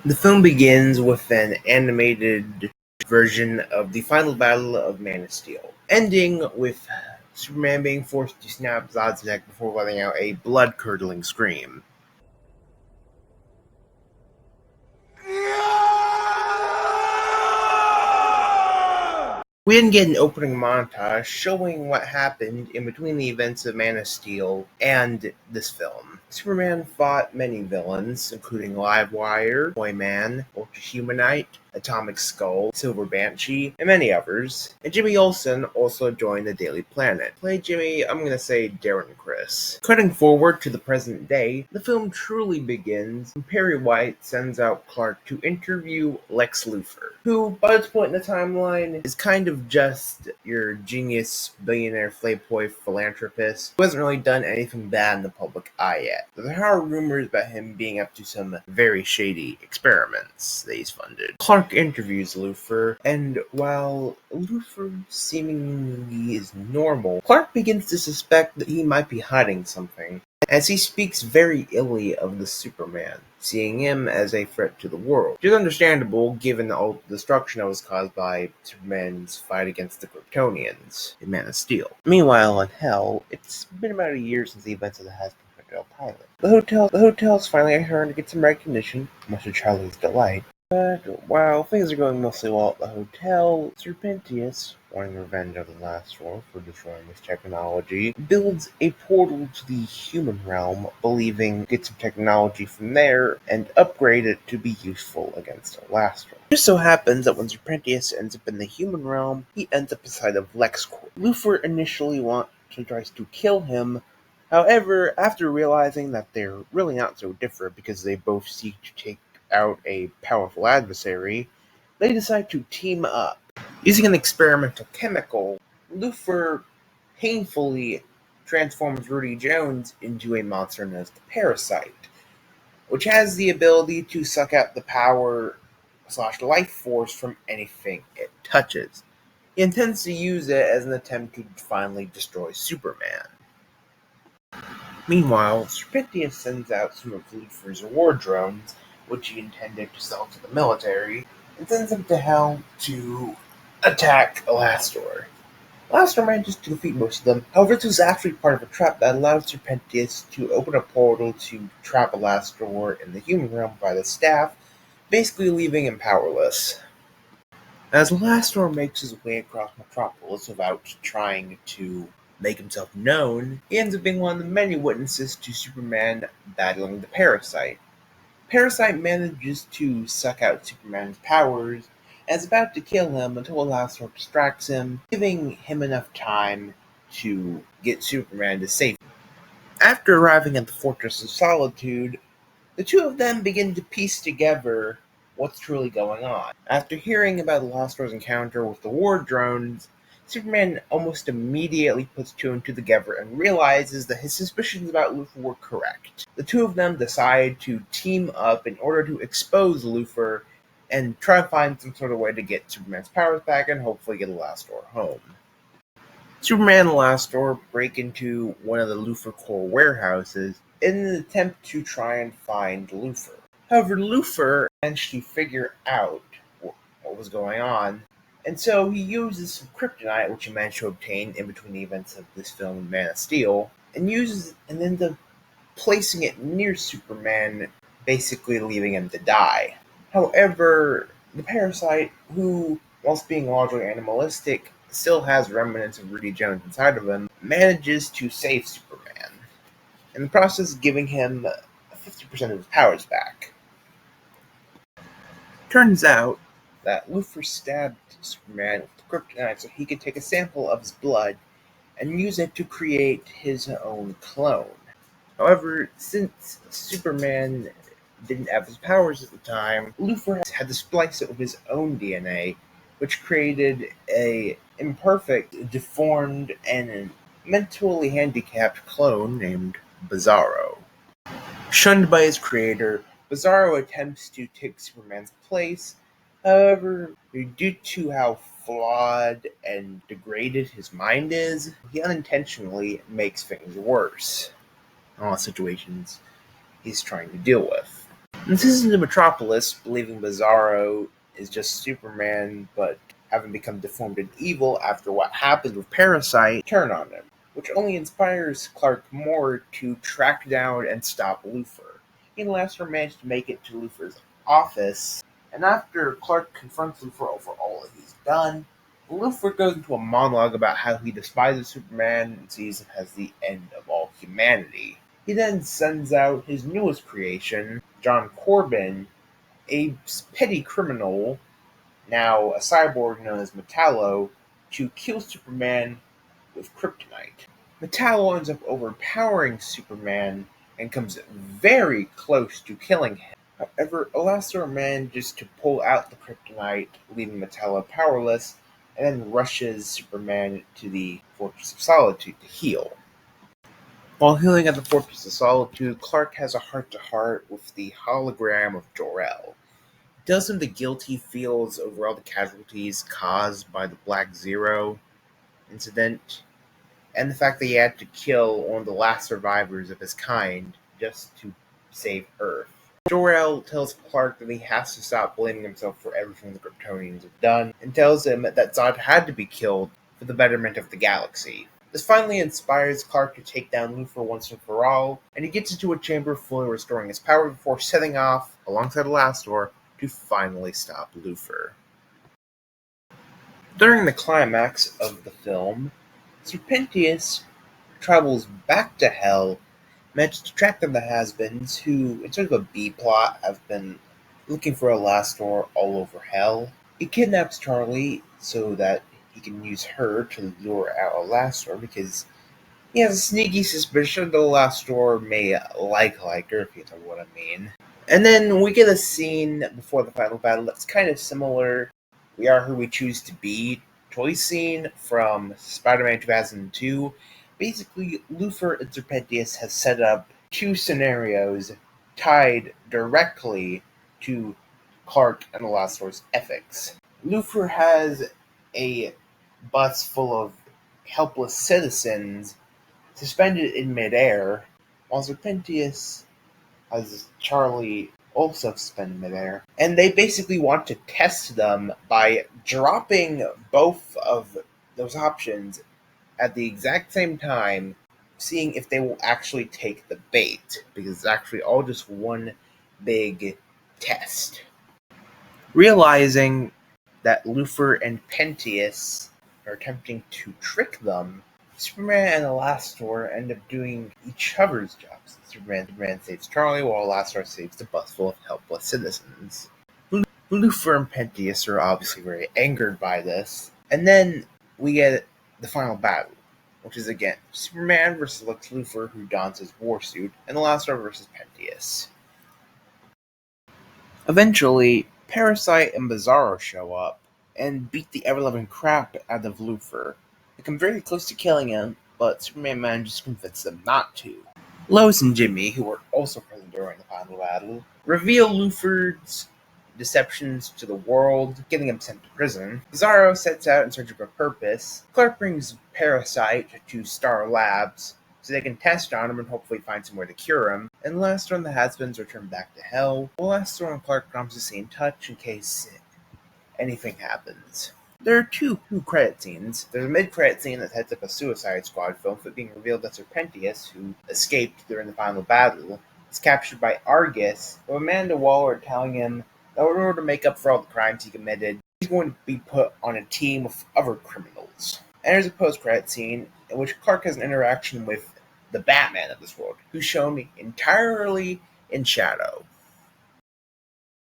The film begins with an animated version of the final battle of Man of Steel, ending with Superman being forced to snap Zod's neck before letting out a blood-curdling scream. We then get an opening montage showing what happened in between the events of Man of Steel and this film. Superman fought many villains, including Livewire, Toyman, Ultrahumanite, Atomic Skull, Silver Banshee, and many others. And Jimmy Olsen also joined the Daily Planet. Play Jimmy, I'm gonna say Darren Criss. Cutting forward to the present day, the film truly begins when Perry White sends out Clark to interview Lex Luthor, who, by this point in the timeline, is kind of just your genius, billionaire, playboy philanthropist who hasn't really done anything bad in the public eye yet. There are rumors about him being up to some very shady experiments that he's funded. Clark interviews Luthor, and while Luthor seemingly is normal, Clark begins to suspect that he might be hiding something, as he speaks very illy of the Superman, seeing him as a threat to the world, which is understandable given all the destruction that was caused by Superman's fight against the Kryptonians in Man of Steel. Meanwhile, in Hell, it's been about a year since the events of the Has Been pilot. The hotel's finally starting to get some recognition, much to Charlie's delight. But while things are going mostly well at the hotel, Serpentius, wanting revenge of the Alastor for destroying his technology, builds a portal to the human realm, believing to get some technology from there and upgrade it to be useful against Alastor. It just so happens that when Serpentius ends up in the human realm, he ends up inside of LexCorp. Luthor initially tries to kill him. However, after realizing that they're really not so different because they both seek to take out a powerful adversary, they decide to team up. Using an experimental chemical, Luthor painfully transforms Rudy Jones into a monster known as the Parasite, which has the ability to suck out the power/life force from anything it touches. He intends to use it as an attempt to finally destroy Superman. Meanwhile, Serpentius sends out some of Luthor's war drones, which he intended to sell to the military, and sends them to Hell to attack Alastor. Alastor manages to defeat most of them. However, this was actually part of a trap that allowed Serpentius to open a portal to trap Alastor in the human realm by the staff, basically leaving him powerless. As Alastor makes his way across Metropolis without trying to make himself known, he ends up being one of the many witnesses to Superman battling the Parasite. Parasite manages to suck out Superman's powers and is about to kill him until Alastor distracts him, giving him enough time to get Superman to safety. After arriving at the Fortress of Solitude, the two of them begin to piece together what's truly going on. After hearing about Alastor's encounter with the war drones, Superman almost immediately puts two and two together and realizes that his suspicions about Luthor were correct. The two of them decide to team up in order to expose Luthor and try to find some sort of way to get Superman's powers back and hopefully get Alastor home. Superman and Alastor break into one of the Luthor Corps warehouses in an attempt to try and find Luthor. However, Luthor managed to figure out what was going on, and so he uses some kryptonite, which he managed to obtain in between the events of this film and Man of Steel, and ends up placing it near Superman, basically leaving him to die. However, the Parasite, who, whilst being largely animalistic, still has remnants of Rudy Jones inside of him, manages to save Superman, in the process giving him 50% of his powers back. Turns out that Luthor stabbed Superman with kryptonite so he could take a sample of his blood and use it to create his own clone. However, since Superman didn't have his powers at the time, Luthor had to splice it with his own DNA, which created a imperfect, deformed, and mentally handicapped clone named Bizarro. Shunned by his creator, Bizarro attempts to take Superman's place. However, due to how flawed and degraded his mind is, he unintentionally makes things worse in all the situations he's trying to deal with. And this isn't the Metropolis believing Bizarro is just Superman, but having become deformed and evil after what happened with Parasite turn on him, which only inspires Clark more to track down and stop Luthor. He and Alastor manage to make it to Luthor's office, and after Clark confronts Luthor over all that he's done, Luthor goes into a monologue about how he despises Superman and sees him as the end of all humanity. He then sends out his newest creation, John Corbin, a petty criminal, now a cyborg known as Metallo, to kill Superman with kryptonite. Metallo ends up overpowering Superman and comes very close to killing him. However, Alastor manages to pull out the kryptonite, leaving Metallo powerless, and then rushes Superman to the Fortress of Solitude to heal. While healing at the Fortress of Solitude, Clark has a heart-to-heart with the hologram of Jor-El. He tells him the guilt he feels over all the casualties caused by the Black Zero incident, and the fact that he had to kill one of the last survivors of his kind just to save Earth. Jor-El tells Clark that he has to stop blaming himself for everything the Kryptonians have done, and tells him that Zod had to be killed for the betterment of the galaxy. This finally inspires Clark to take down Luthor once and for all, and he gets into a chamber fully restoring his power before setting off, alongside Alastor, to finally stop Luthor. During the climax of the film, Serpentius travels back to Hell, manages to track down the Has-Beens, who, in sort of a B-plot, have been looking for Alastor all over Hell. He kidnaps Charlie so that he can use her to lure out Alastor, because he has a sneaky suspicion that Alastor may like her, if you know what I mean. And then we get a scene before the final battle that's kind of similar. We Are Who We Choose to Be toy scene from Spider-Man 2002. Basically, Luthor and Serpentius have set up two scenarios tied directly to Clark and Alastor's ethics. Luthor has a bus full of helpless citizens suspended in midair, while Serpentius has Charlie also suspended midair. And they basically want to test them by dropping both of those options at the exact same time, seeing if they will actually take the bait, because it's actually all just one big test. Realizing that Luthor and Pentius are attempting to trick them, Superman and Alastor end up doing each other's jobs. Superman saves Charlie, while Alastor saves the bus full of helpless citizens. Luthor and Pentius are obviously very angered by this, and then we get the final battle, which is again Superman versus Lex Luthor, who dons his war suit, and Alastor versus Pentius. Eventually, Parasite and Bizarro show up and beat the ever-loving crap out of Luthor. They come very close to killing him, but Superman manages to convince them not to. Lois and Jimmy, who were also present during the final battle, reveal Luthor's deceptions to the world, getting him sent to prison. Bizarro sets out in search of a purpose. Clark brings Parasite to Star Labs so they can test on him and hopefully find somewhere to cure him. And Alastor and the Has-Beens return back to Hell, while Alastor and Clark promise to stay in touch in case anything happens. There are two credit scenes. There's a mid-credit scene that sets up a Suicide Squad film, with it being revealed that Serpentius, who escaped during the final battle, is captured by Argus, with Amanda Waller telling him that in order to make up for all the crimes he committed, he's going to be put on a team with other criminals. And there's a post-credit scene in which Clark has an interaction with the Batman of this world, who's shown entirely in shadow.